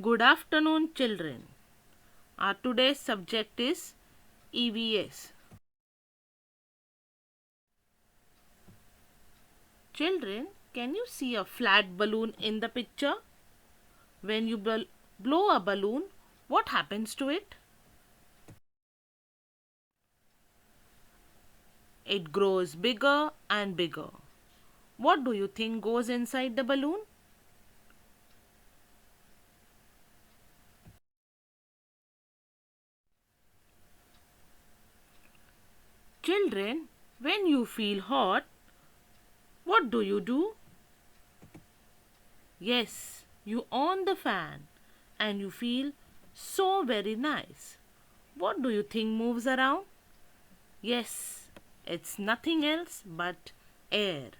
Good afternoon, children. Our today's subject is EVS. Children, can you see a flat balloon in the picture? When you blow a balloon, what happens to it? It grows bigger and bigger. What do you think goes inside the balloon? Children, when you feel hot, what do you do? Yes, you on the fan and you feel so very nice. What do you think moves around? Yes, it's nothing else but air.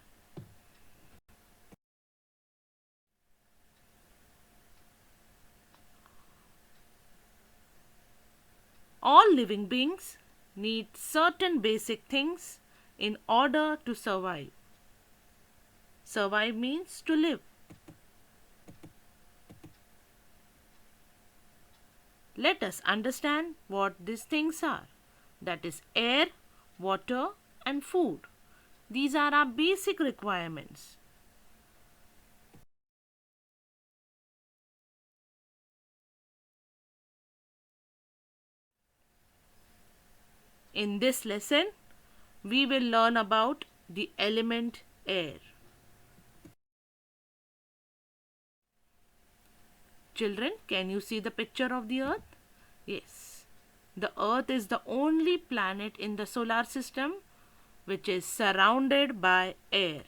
All living beings need certain basic things in order to survive. Survive means to live. Let us understand what these things are. That is air, water, and food. These are our basic requirements. In this lesson, we will learn about the element air. Children, can you see the picture of the earth? Yes. The earth is the only planet in the solar system which is surrounded by air.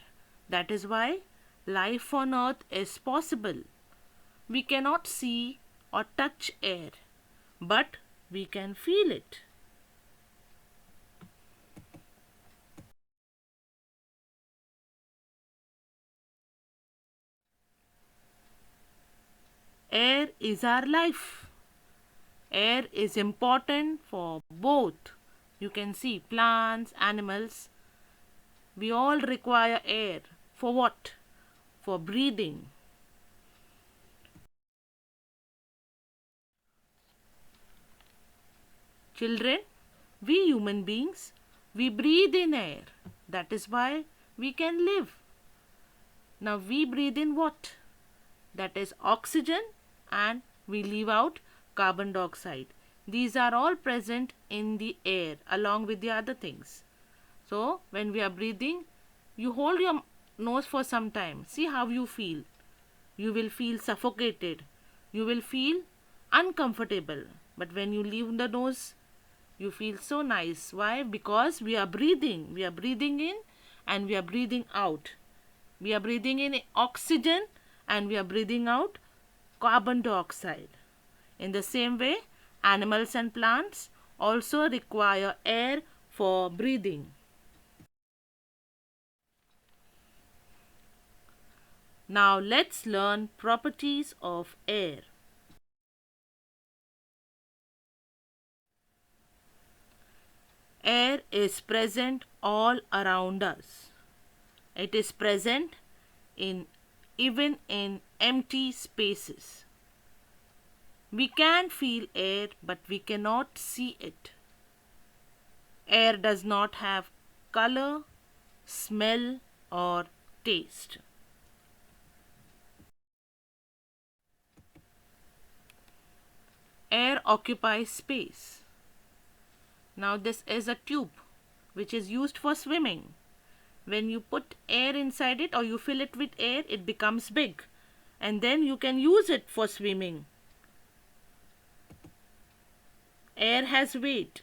That is why life on earth is possible. We cannot see or touch air, but we can feel it. Air is our life. Air is important for both. You can see plants, animals. We all require air. For what? For breathing. Children, we human beings, we breathe in air. That is why we can live. Now we breathe in what? That is oxygen, and we leave out carbon dioxide. These are all present in the air along with the other things. So when we are breathing, you hold your nose for some time. See how you feel. You will feel suffocated. You will feel uncomfortable. But when you leave the nose, you feel so nice. Why? Because we are breathing. We are breathing in and we are breathing out. We are breathing in oxygen and we are breathing out carbon dioxide. In the same way, animals and plants also require air for breathing. Now let's learn properties of air. Air is present all around us. It is present in even in empty spaces. We can feel air but we cannot see it. Air does not have color, smell or taste. Air occupies space. Now this is a tube which is used for swimming. When you put air inside it or you fill it with air, it becomes big and then you can use it for swimming. Air has weight.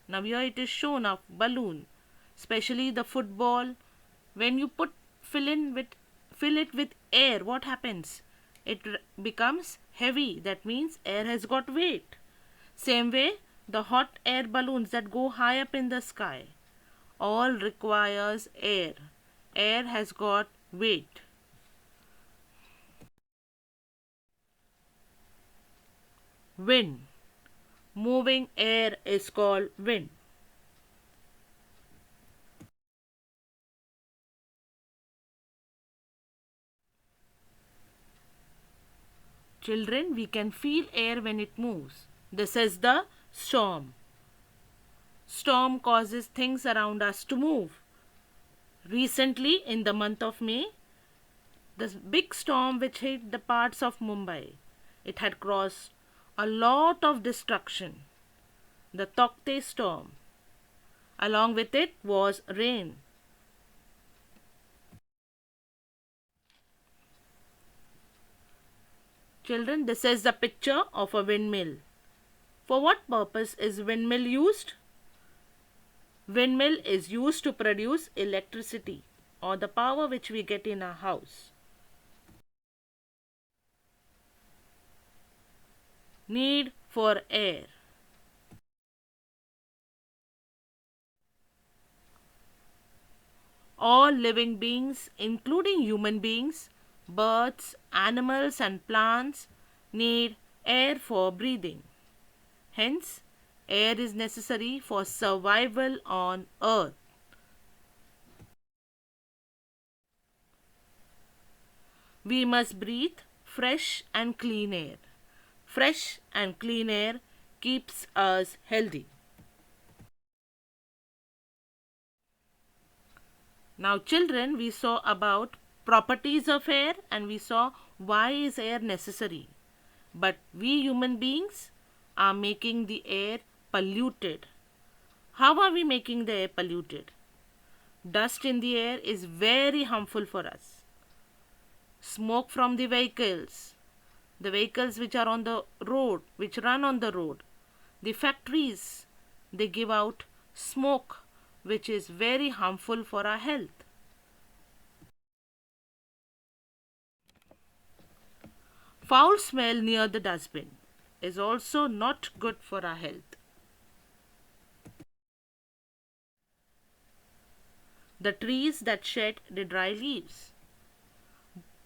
Now here it is shown a balloon, especially the football. When you fill it with air, what happens? It becomes heavy. That means air has got weight. Same way, the hot air balloons that go high up in the sky all requires air. Air has got weight. Wind. Moving air is called wind. Children, we can feel air when it moves. This is the storm. Storm causes things around us to move. Recently, in the month of May, the big storm which hit the parts of Mumbai, it had caused a lot of destruction. The Taukte storm. Along with it was rain. Children, this is the picture of a windmill. For what purpose is windmill used? Windmill is used to produce electricity or the power which we get in our house. Need for air. All living beings, including human beings, birds, animals, and plants, need air for breathing. Hence, air is necessary for survival on earth. We must breathe fresh and clean air. Fresh and clean air keeps us healthy. Now, children, we saw about properties of air and we saw why is air necessary. But we human beings are making the air polluted. How are we making the air polluted? Dust in the air is very harmful for us. Smoke from the vehicles which are on the road, which run on the road, the factories, they give out smoke which is very harmful for our health. Foul smell near the dustbin is also not good for our health. The trees that shed the dry leaves.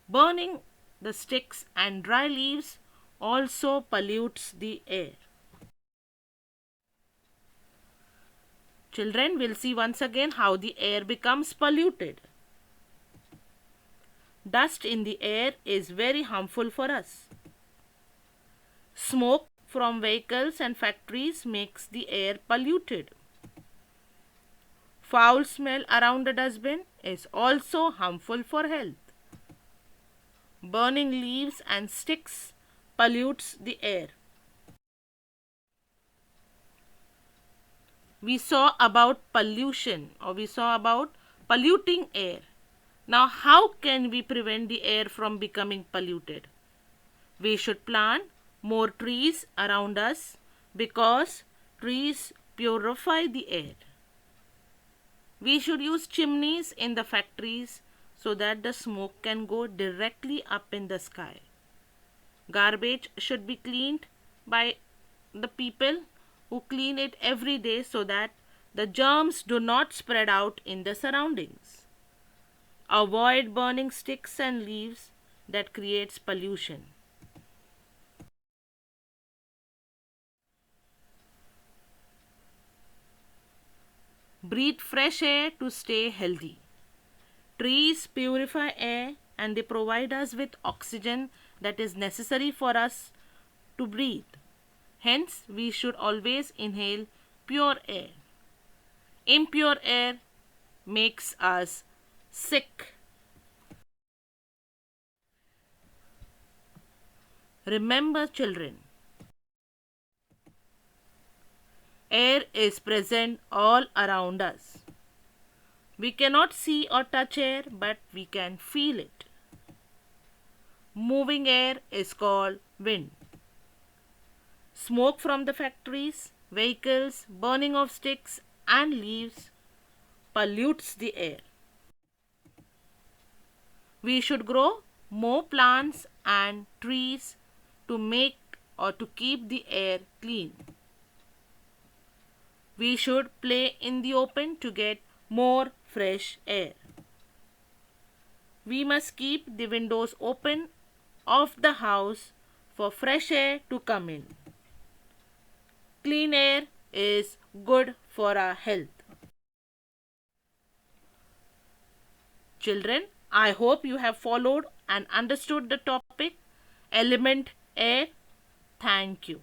Burning the sticks and dry leaves also pollutes the air. Children, will see once again how the air becomes polluted. Dust in the air is very harmful for us. Smoke from vehicles and factories makes the air polluted. Foul smell around the dustbin is also harmful for health. Burning leaves and sticks pollutes the air. We saw about pollution, or we saw about polluting air. Now, how can we prevent the air from becoming polluted? We should plant more trees around us because trees purify the air. We should use chimneys in the factories so that the smoke can go directly up in the sky. Garbage should be cleaned by the people who clean it every day so that the germs do not spread out in the surroundings. Avoid burning sticks and leaves that creates pollution. Breathe fresh air to stay healthy. Trees purify air and they provide us with oxygen that is necessary for us to breathe. Hence, we should always inhale pure air. Impure air makes us sick. Remember, children, air is present all around us. We cannot see or touch air, but we can feel it. Moving air is called wind. Smoke from the factories, vehicles, burning of sticks and leaves pollutes the air. We should grow more plants and trees to make or to keep the air clean. We should play in the open to get more fresh air. We must keep the windows open of the house for fresh air to come in. Clean air is good for our health. Children, I hope you have followed and understood the topic element air. Thank you.